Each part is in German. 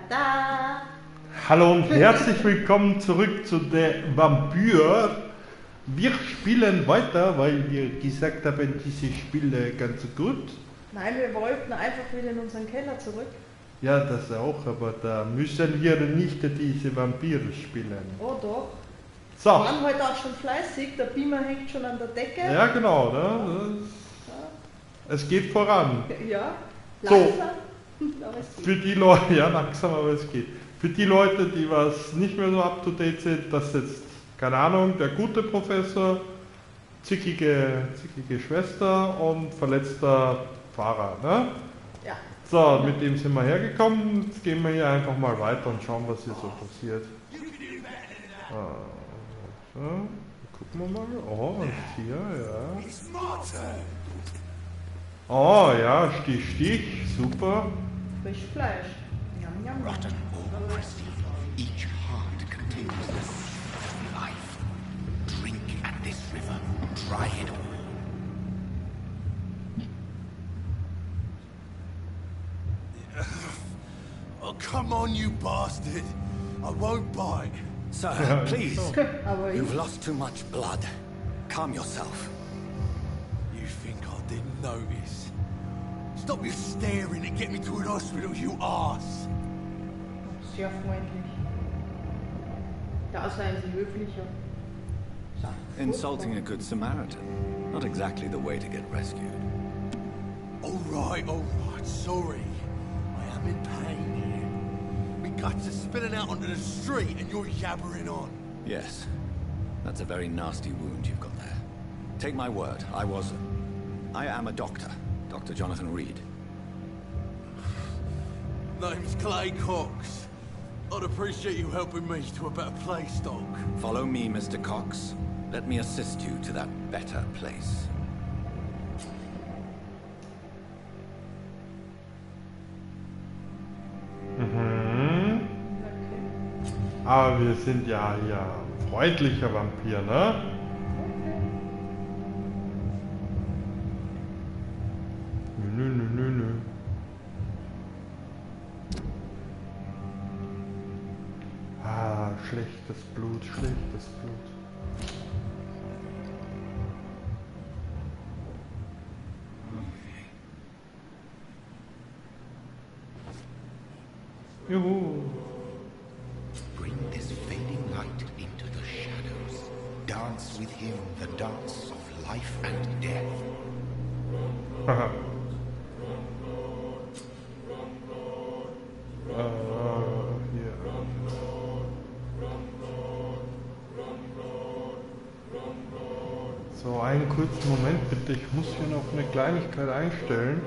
Tada! Hallo und herzlich willkommen zurück zu der Vampyr. Wir spielen weiter, weil wir gesagt haben, diese Spiele ganz gut. Nein, wir wollten einfach wieder in unseren Keller zurück. Ja, das auch, aber da müssen wir nicht diese Vampire spielen. Oh doch. So. Wir waren heute auch schon fleißig, der Beamer hängt schon an der Decke. Ja, genau. Ne? Es geht voran. Ja, So. langsam, aber es geht. Für die Leute, ja langsam, aber es geht. Für die Leute, die was nicht mehr so up to date sind, das ist jetzt, keine Ahnung, der gute Professor, zickige Schwester und verletzter Fahrer. Ne? Ja. So, mit dem sind wir hergekommen. Jetzt gehen wir hier einfach mal weiter und schauen, was hier so passiert. So, gucken wir mal. Oh, was ist hier, ja. Oh ja, Stich, super. Frisch Fleisch. Yum, yum, yum. Rotten or crispy, each heart contains the seed of life. Drink at this river, try it all. Oh, come on, you bastard! I won't bite. Sir, please. Aber You've lost too much blood. Calm yourself. You think I didn't notice? Stop your staring and get me to an hospital, you arse! sehr freundlich. Da seien Sie höflicher. So. Insulting a good Samaritan. Not exactly the way to get rescued. All right, sorry. I am in pain here. My guts are spilling out onto the street and you're yabbering on. Yes. That's a very nasty wound you've got there. Take my word, I am a doctor. Dr. Jonathan Reed. Name's Clay Cox. I'd appreciate you helping me to a better place, Doc. Follow me, Mr. Cox. Let me assist you to that better place. Mhm. Aber wir sind ja hier freundlicher Vampir, ne? Nö. Ah, schlechtes Blut. Juhu. Bring this fading light into the shadows. Dance with him the dance of life and death. Haha. Hier. So, einen kurzen Moment bitte. Ich muss hier noch eine Kleinigkeit einstellen.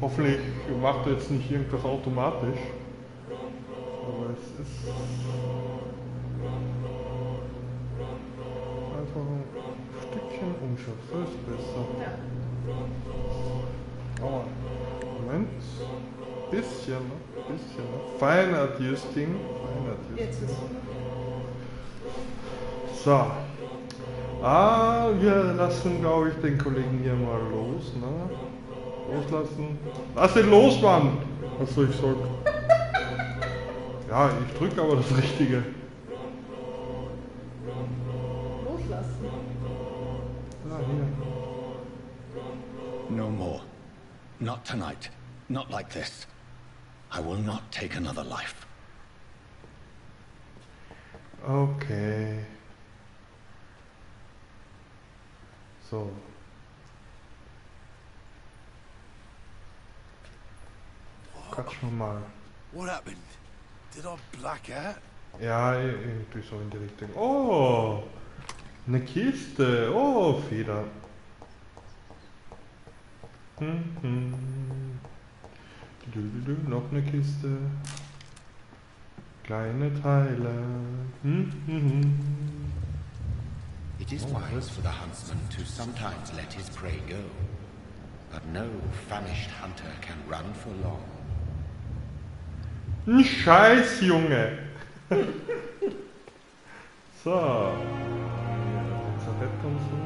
Hoffentlich macht er jetzt nicht irgendwas automatisch. Aber es ist einfach ein Stückchen unscharf. So ist besser. Oh, Moment. Bisschen noch. Fine Adjusting. Jetzt ist So. Wir lassen, glaube ich, den Kollegen hier mal los, ne? Loslassen. Lass ihn los, Mann! Was soll ich sagen? Ja, ich drücke aber das Richtige. loslassen. Hier. No more. Not tonight. Not like this. I will not take another life. Okay. So. Quatschen wir mal. What happened? Did I black out? Ja, irgendwie so in die Richtung. Oh! Eine Kiste. Oh, Feder. Noch eine Kiste. Kleine Teile. It is wise for the huntsman to sometimes let his prey go, but no famished hunter can run for long. Ein Scheiß, Junge! So. Lazarett und so.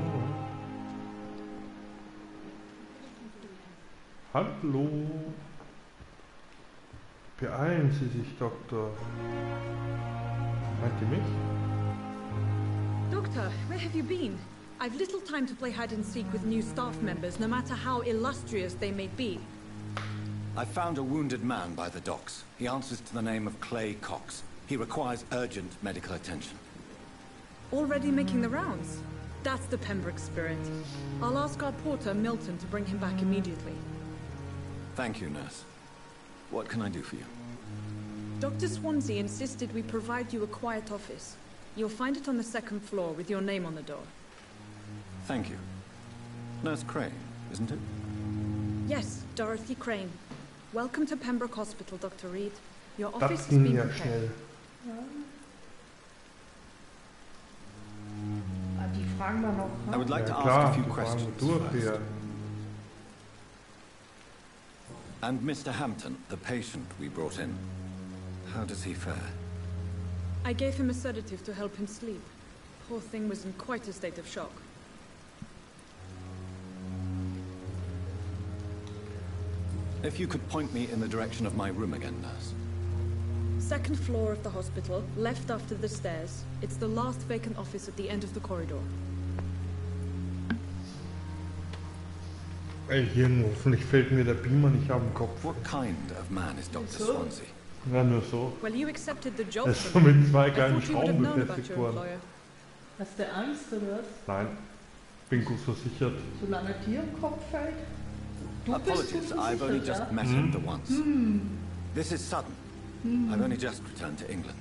Hallo. Beeilen Sie sich, Doktor. Meint ihr mich? Doctor, where have you been? I've little time to play hide and seek with new staff members, no matter how illustrious they may be. I found a wounded man by the docks. He answers to the name of Clay Cox. He requires urgent medical attention. Already making the rounds? That's the Pembroke spirit. I'll ask our porter, Milton, to bring him back immediately. Thank you, nurse. What can I do for you? Dr. Swansea insisted we provide you a quiet office. You'll find it on the second floor with your name on the door. Thank you. Nurse Crane, isn't it? Yes, Dorothy Crane. Welcome to Pembroke Hospital, Dr. Reed. Your Das office has ging been ja prepared. schnell. Ah, die fragen wir noch. I Ne? would like Ja to klar, ask a few die fahren questions durch first. hier. And Mr. Hampton, the patient we brought in, how does he fare? I gave him a sedative to help him sleep. Poor thing was in quite a state of shock. If you could point me in the direction of my room again, nurse. Second floor of the hospital, left after the stairs. It's the last vacant office at the end of the corridor. Ey, Hirn, hoffentlich fällt mir der Beamer nicht auf den Kopf. What kind of man is Dr. So? Swansea? Ja, nur so. Well, you accepted the job Er ist so from me. mit zwei I kleinen thought you would have Schrauben known about befestigt your worden. employer. Hast du Angst oder was? Nein, bin gut versichert. Solange dir im Kopf fällt? Du bist Apologies, gut I've only versichert, just ja? met him the once. This is sudden. I've only just returned to England.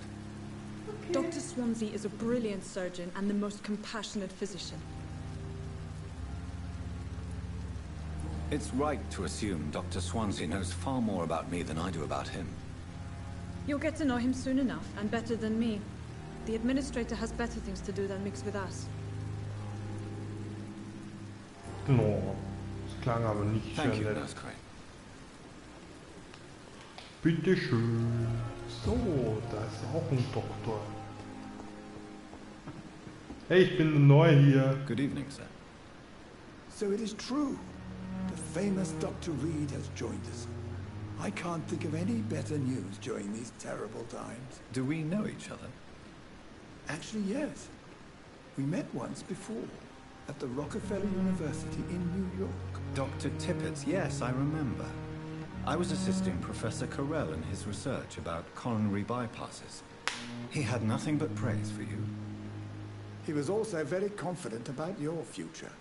Dr. Swansea is a brilliant surgeon and the most compassionate physician. It's right to assume Dr. Swansea knows far more about me than I do about him. You'll get to know him soon enough, and better than me. The administrator has better things to do than mix with us. No, das klang aber nicht Thank sehr you, nett. Nurse Crane. Bitteschön. So, da ist auch ein Doktor. Hey, ich bin neu hier. Good evening, sir. So it is true. The famous Dr. Reed has joined us. I can't think of any better news during these terrible times. Do we know each other? Actually, yes. We met once before, at the Rockefeller University in New York. Dr. Tippett, yes, I remember. I was assisting Professor Carell in his research about coronary bypasses. He had nothing but praise for you. He was also very confident about your future.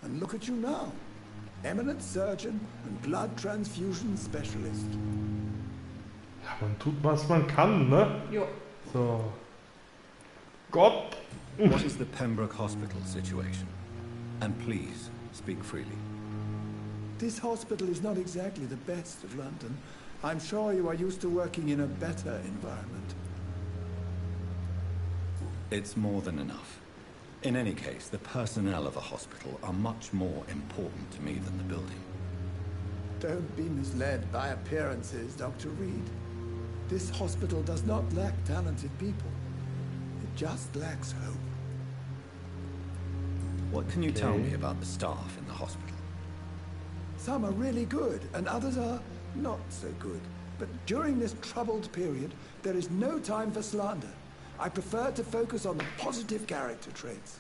And look at you now. Eminent surgeon and blood transfusion specialist. Ja, man tut, was man kann, ne? Jo. So. Gott! What is the Pembroke Hospital situation? And please, speak freely. This hospital is not exactly the best of London. I'm sure you are used to working in a better environment. It's more than enough. In any case, the personnel of the hospital are much more important to me than the building. Don't be misled by appearances, Dr. Reed. This hospital does not lack talented people. It just lacks hope. What can you tell Okay. me about the staff in the hospital? Some are really good, and others are not so good. But during this troubled period, there is no time for slander. I prefer to focus on the positive character traits.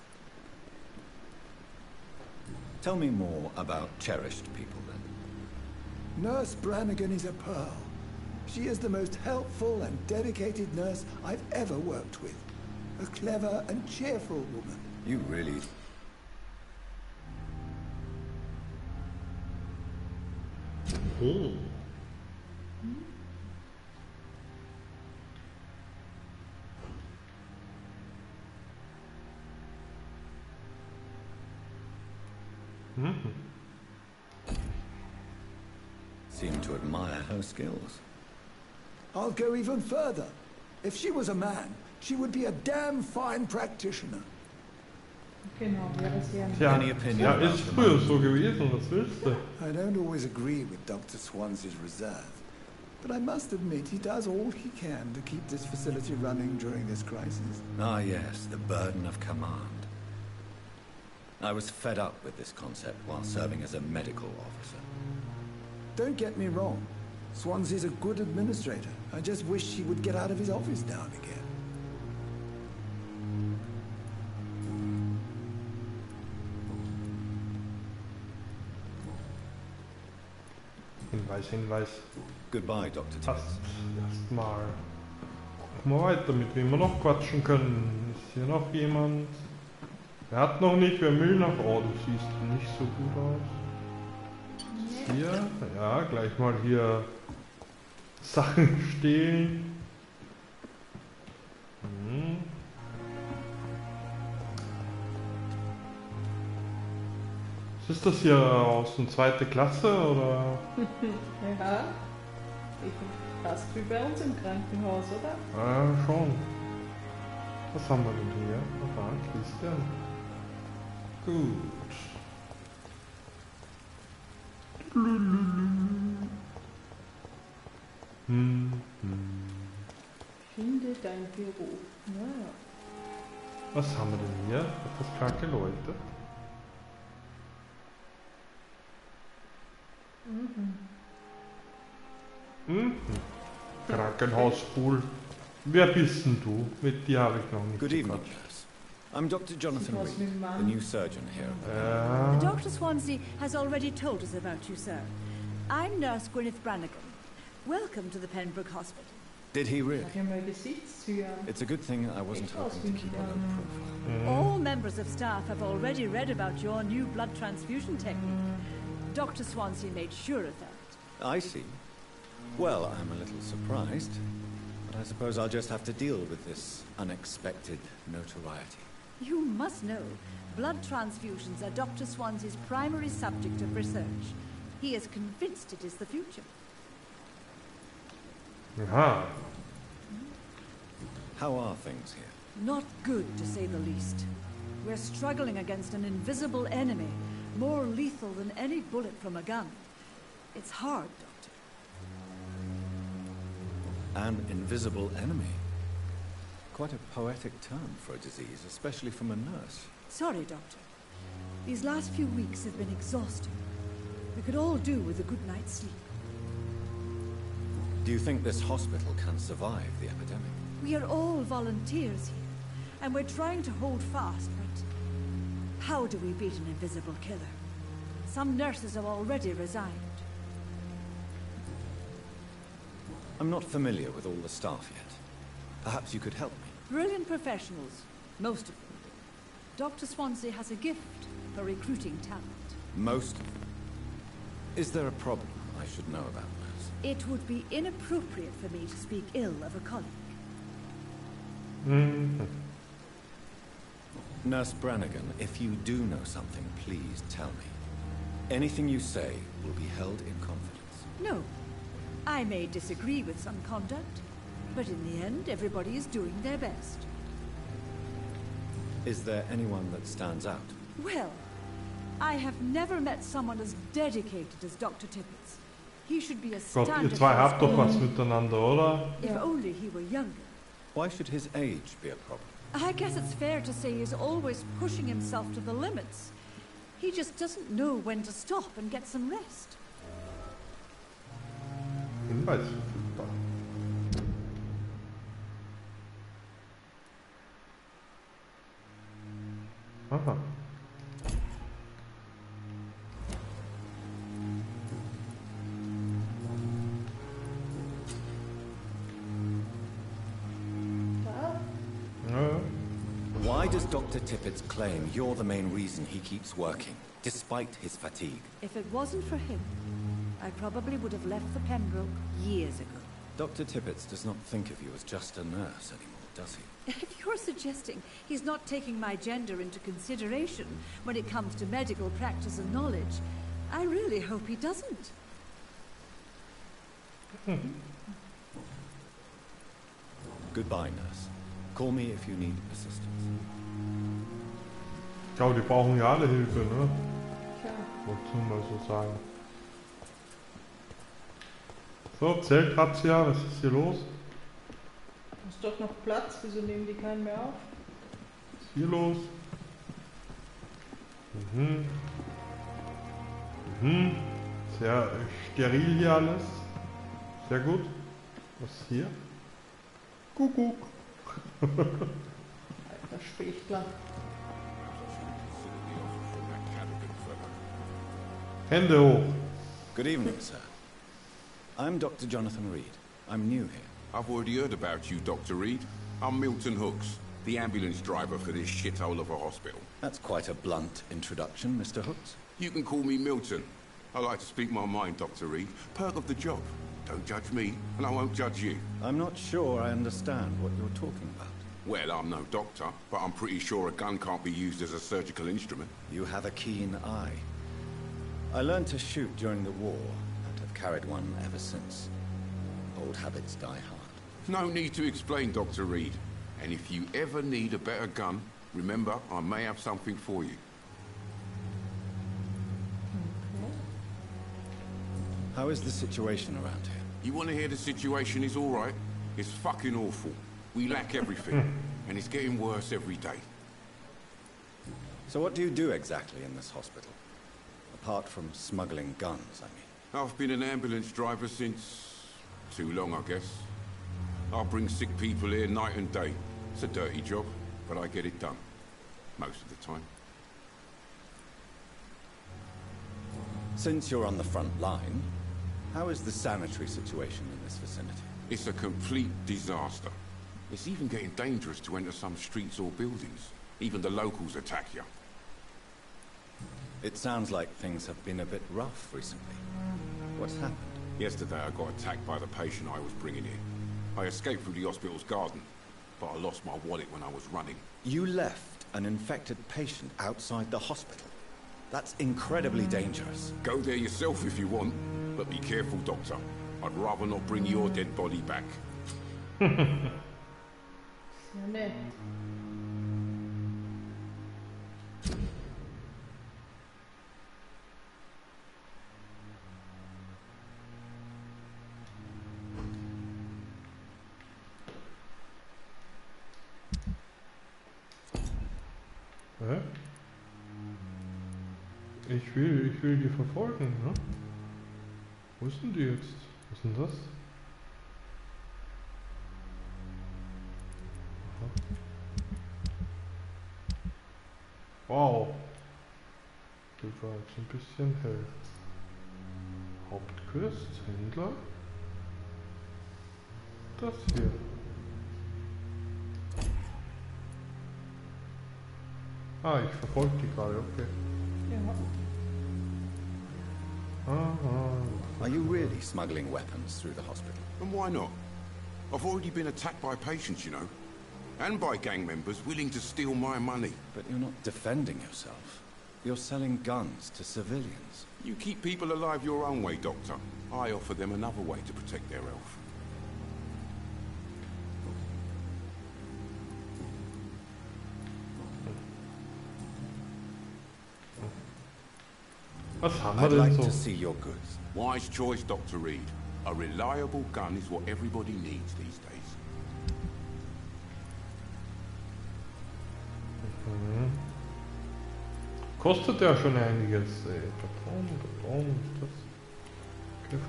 Tell me more about cherished people, then. Nurse Brannigan is a pearl. She is the most helpful and dedicated nurse I've ever worked with. A clever and cheerful woman. You really... Oh. Mhm. seem to admire her skills. I'll go even further. If she was a man, she would be a damn fine practitioner. Genau, wäre sehr nett. Tja, Any opinion ja, about ist the früher man? so gewesen, was willst du? I don't always agree with Dr. Swansea's reserve, but I must admit he does all he can to keep this facility running during this crisis. Ah, yes, the burden of command. I was fed up with this concept while serving as a medical officer. Don't get me wrong. Swansea's a good administrator. I just wish he would get out of his office now and again. Hinweis. Goodbye, Dr. Tibbets. Erstmal. Gucken wir weiter, mit wem wir noch quatschen können. Ist hier noch jemand? Wer hat noch nicht? Wer will noch? Oh, du siehst nicht so gut aus. Hier? Ja, gleich mal hier Sachen stehlen. Ist das hier aus der 2. Klasse oder? Ja, fast wie bei uns im Krankenhaus, oder? Ja, schon. Was haben wir denn hier? Aha, Kiste. Gut. Finde dein Büro. Naja. Was haben wir denn hier? Etwas kranke Leute. Krankenhauspool. Wer bist denn du? Mit dir habe ich noch nicht Good evening, gequatscht. nurse. I'm Dr. Jonathan Reed, the new surgeon here. Dr. Swansea has already told us about you, sir. I'm Nurse Gwyneth Brannigan. Welcome to the Pembroke Hospital. Did he really? Hat ja mal Gesichtszüge an. It's a good thing I wasn't hoping to keep a low profile. All members of staff have already read about your new blood transfusion technique. Dr. Swansea made sure of that. I see. Well, I'm a little surprised, but I suppose I'll just have to deal with this unexpected notoriety. You must know, blood transfusions are Dr. Swansea's primary subject of research. He is convinced it is the future. Aha. How are things here? Not good, to say the least. We're struggling against an invisible enemy, more lethal than any bullet from a gun. It's hard, Doctor. An invisible enemy? Quite a poetic term for a disease, especially from a nurse. Sorry, Doctor. These last few weeks have been exhausting. We could all do with a good night's sleep. Do you think this hospital can survive the epidemic? We are all volunteers here, and we're trying to hold fast, but how do we beat an invisible killer? Some nurses have already resigned. I'm not familiar with all the staff yet. Perhaps you could help me. Brilliant professionals, most of them. Dr. Swansea has a gift for recruiting talent. Most of them? Is there a problem I should know about, nurse? It would be inappropriate for me to speak ill of a colleague. Nurse Brannigan, if you do know something, please tell me. Anything you say will be held in confidence. No. I may disagree with some conduct, but in the end, everybody is doing their best. Is there anyone that stands out? Well, I have never met someone as dedicated as Dr. Tibbets. He should be a Gott, standard ihr zwei for his habt doch was own. miteinander, oder? If only he were younger. Why should his age be a problem? I guess it's fair to say he's always pushing himself to the limits. He just doesn't know when to stop and get some rest. Hinweis verfügbar. Aha. Why does Dr. Tippett claim you're the main reason he keeps working, despite his fatigue? If it wasn't for him, I probably would have left the Pembroke years ago. Dr. Tippett does not think of you as just a nurse anymore, does he? If you're suggesting he's not taking my gender into consideration when it comes to medical practice and knowledge, I really hope he doesn't. Goodbye, nurse. Call me if you need assistance. Ich glaube, die brauchen ja alle Hilfe, ne? Tja. Wozu mal so sagen. So, Zeltrazzia, was ist hier los? Ist doch noch Platz, wieso nehmen die keinen mehr auf? Was ist hier los? sehr steril hier alles. Sehr gut. Was ist hier? Kuckuck. Alter Spechtler. Hände hoch. Good evening, sir. I'm Dr. Jonathan Reed. I'm new here. I've already heard about you, Dr. Reed. I'm Milton Hooks, the ambulance driver for this shithole of a hospital. That's quite a blunt introduction, Mr. Hooks. You can call me Milton. I like to speak my mind, Dr. Reed. Perk of the job. Don't judge me, and I won't judge you. I'm not sure I understand what you're talking about. Well, I'm no doctor, but I'm pretty sure a gun can't be used as a surgical instrument. You have a keen eye. I learned to shoot during the war, and have carried one ever since. Old habits die hard. No need to explain, Dr. Reed. And if you ever need a better gun, remember, I may have something for you. How is the situation around here? You want to hear the situation is all right? It's fucking awful. We lack everything, and it's getting worse every day. So what do you do exactly in this hospital? Apart from smuggling guns, I mean. I've been an ambulance driver since... too long, I guess. I bring sick people here night and day. It's a dirty job, but I get it done. Most of the time. Since you're on the front line, how is the sanitary situation in this vicinity? It's a complete disaster. It's even getting dangerous to enter some streets or buildings. Even the locals attack you. It sounds like things have been a bit rough recently. What's happened? Yesterday I got attacked by the patient I was bringing in. I escaped through the hospital's garden, but I lost my wallet when I was running. You left an infected patient outside the hospital? That's incredibly dangerous. Go there yourself if you want, but be careful, Doctor. I'd rather not bring your dead body back. Sehr nett. Hä? Ich will die verfolgen, ne? Wo ist denn die jetzt? Was ist denn das? Aha. Wow. Das war jetzt ein bisschen hell. Hauptquest, Händler. Das hier. Ah, ich verfolge die gerade, okay. Ja. Are you really smuggling weapons through the hospital? And why not? I've already been attacked by patients, you know. And by gang members willing to steal my money. But you're not defending yourself. You're selling guns to civilians. You keep people alive your own way, Doctor. I offer them another way to protect their health. Was haben wir I'd denn like so? to see your goods. Wise choice, Dr. Reed. A reliable gun is what everybody needs these days. Mhm. Kostet ja schon einiges. Beton, ist das?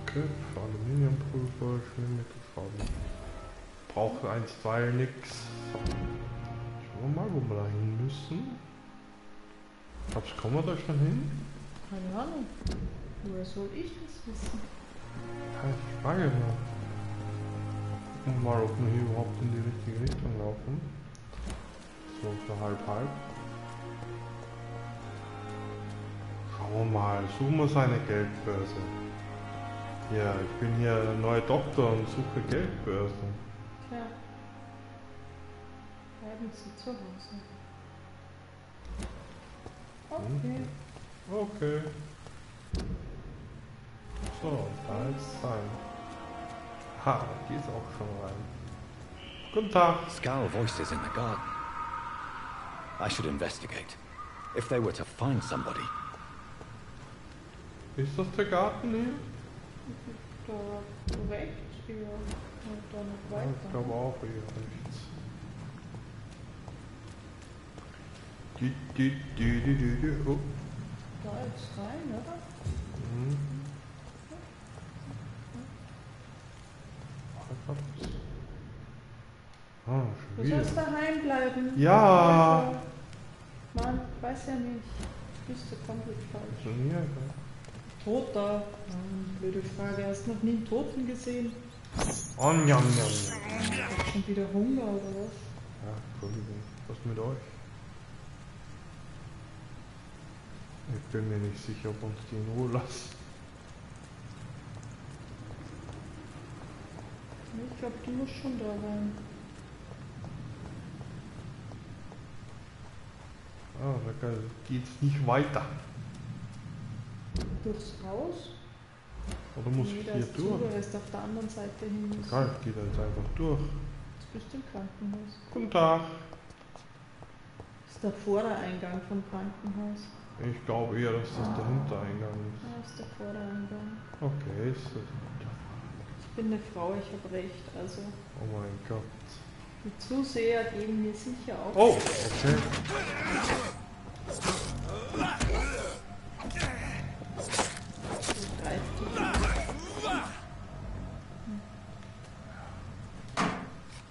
Griff, Aluminiumpulver, Schmiermittelfarben. Braucht 1, 2, nix. Schauen wir mal, wo wir da hin müssen. Glaubst du, kommen wir da schon hin? Keine Ahnung. Woher soll ich das wissen? Ja, ich frage mal. Gucken wir mal, ob wir hier überhaupt in die richtige Richtung laufen. So halb. Schauen wir mal, suchen wir seine Geldbörse. Ja, ich bin hier neuer Doktor und suche Geldbörsen. Tja. Bleiben Sie zu Hause. Okay. Okay. So, da ist rein. Ha, die ist auch schon rein. Guten Tag. Scowl voices in the garden. I should investigate. If they were to find somebody. Ist das der Garten hier? Da rechts hier und dann noch Ja, weiter. ich glaube auch hier rechts. Oh. Da ist rein, oder? Mhm. Ah, Du schwierig. sollst daheim bleiben. Ja. Mann, weiß ja nicht. Bist du komplett falsch. Schon hier, gell? Toter. Blöde Frage. Hast du noch nie einen Toten gesehen? Oh, njam, njam, njam. Hast schon wieder Hunger oder was? Ja, Entschuldigung. Was mit euch? Ich bin mir nicht sicher, ob uns die in Ruhe lassen. Ich glaube, du musst schon da rein. Ah, da geht's nicht weiter. Durchs Haus? Oder muss Nee, ich da hier ist zu, durch? er ist auf der anderen Seite hin. Egal, ich gehe da jetzt einfach durch. Jetzt bist du im Krankenhaus. Guten Tag. Ist der Vordereingang vom Krankenhaus. Ich glaube eher, dass das der Hintereingang ist. Ja, ist der Vordereingang. Okay, ist das. Ich bin eine Frau, ich habe recht, also. Oh mein Gott. Die Zuseher geben mir sicher auch. Oh, okay.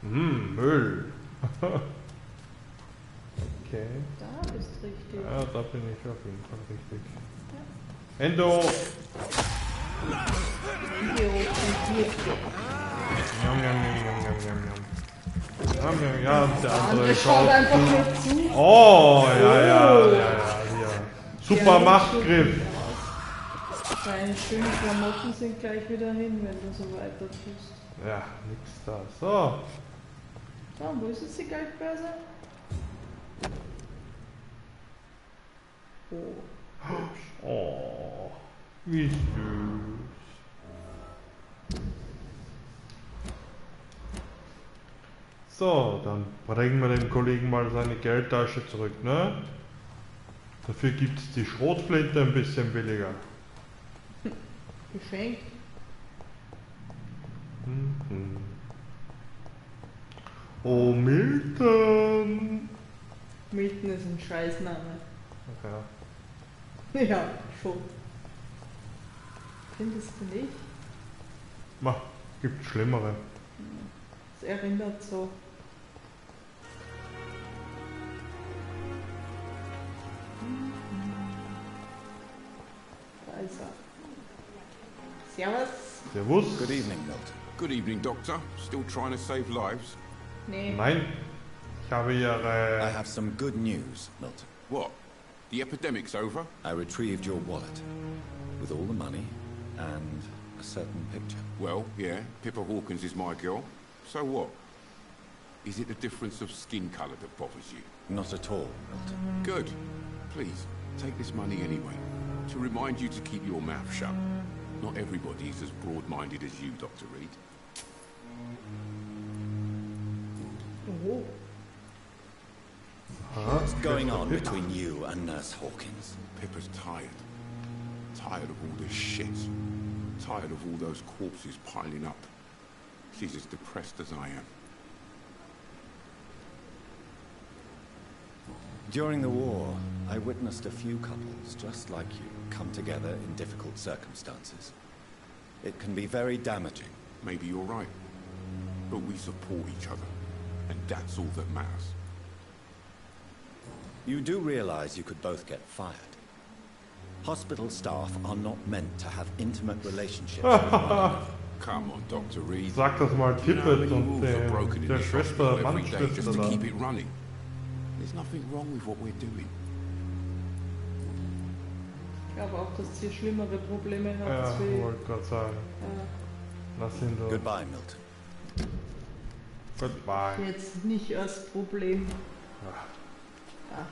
Müll. Okay. Da bist du richtig. Ja, da bin ich auf jeden Fall richtig. Ja. Endo! Njam, njam, njam, njam, njam, njam. Njam, njam, ja, und der andere schaut einfach nur zu. Oh, ja, hier. Super Machtgriff. Deine schönen Klamotten sind gleich wieder hin, wenn du so weiter tust. Ja, nix da. So. So, wo ist jetzt die Geldbörse? Oh. Oh, wie süß. So, dann bringen wir dem Kollegen mal seine Geldtasche zurück, ne? Dafür gibt es die Schrotflinte ein bisschen billiger. Geschenkt. Mhm. Oh, Milton! Milton ist ein Scheißname. Ja. Ja, schon. Findest du nicht? Gibt schlimmere. Es erinnert so. Da ist er. Servus. Servus. Good evening, Milton. Good evening, Doctor. Still trying to save lives? Nee. Nein, ich habe I Ihre... have some good news, Milton. What? The epidemic's over? I retrieved your wallet with all the money and a certain picture. Well, yeah, Pippa Hawkins is my girl. So what? Is it the difference of skin colour that bothers you? Not at all, Milton. Good. Please, take this money anyway. To remind you to keep your mouth shut. Not everybody is as broad-minded as you, Dr. Reed. Oh. What's going on between you and Nurse Hawkins? Pippa's tired. Tired of all this shit. Tired of all those corpses piling up. She's as depressed as I am. During the war, I witnessed a few couples just like you come together in difficult circumstances. It can be very damaging. Maybe you're right. But we support each other. And that's all that matters. You do realize you could both get fired. Hospital staff are not meant to have intimate relationships with one another. Come on, Dr. Reed. Sag das mal You know how Tippet many und rules are broken in der this Schwester, hospital every day Mannschwester just to da. keep it running. There's nothing wrong with what we're doing. Ich glaube auch, dass sie schlimmere Probleme hat. Ja, als wir. wollte gerade sagen. Lass ihn doch. Goodbye, Milton. Goodbye. Jetzt nicht als Problem. Ah.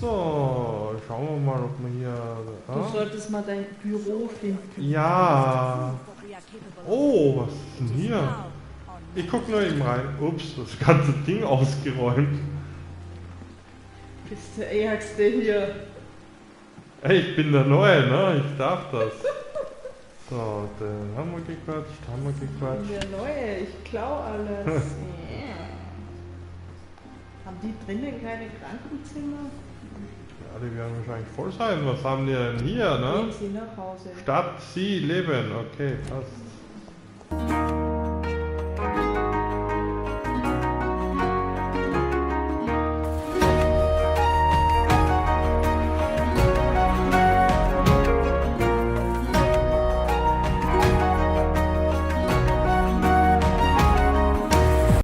So, schauen wir mal, ob wir hier... Du solltest mal dein Büro finden. Ja. Oh, was ist denn hier? Ich guck nur eben rein. Ups, das ganze Ding ausgeräumt. Bist der Ärgste hier. Ey, ich bin der Neue, ne? Ich darf das. So, den haben wir gequatscht, Der Neue, ich klau alles. Haben die drinnen keine Krankenzimmer? Ja, die werden wahrscheinlich voll sein. Was haben die denn hier, ne? Gehen Sie nach Hause. Stadt, Sie leben. Okay, passt.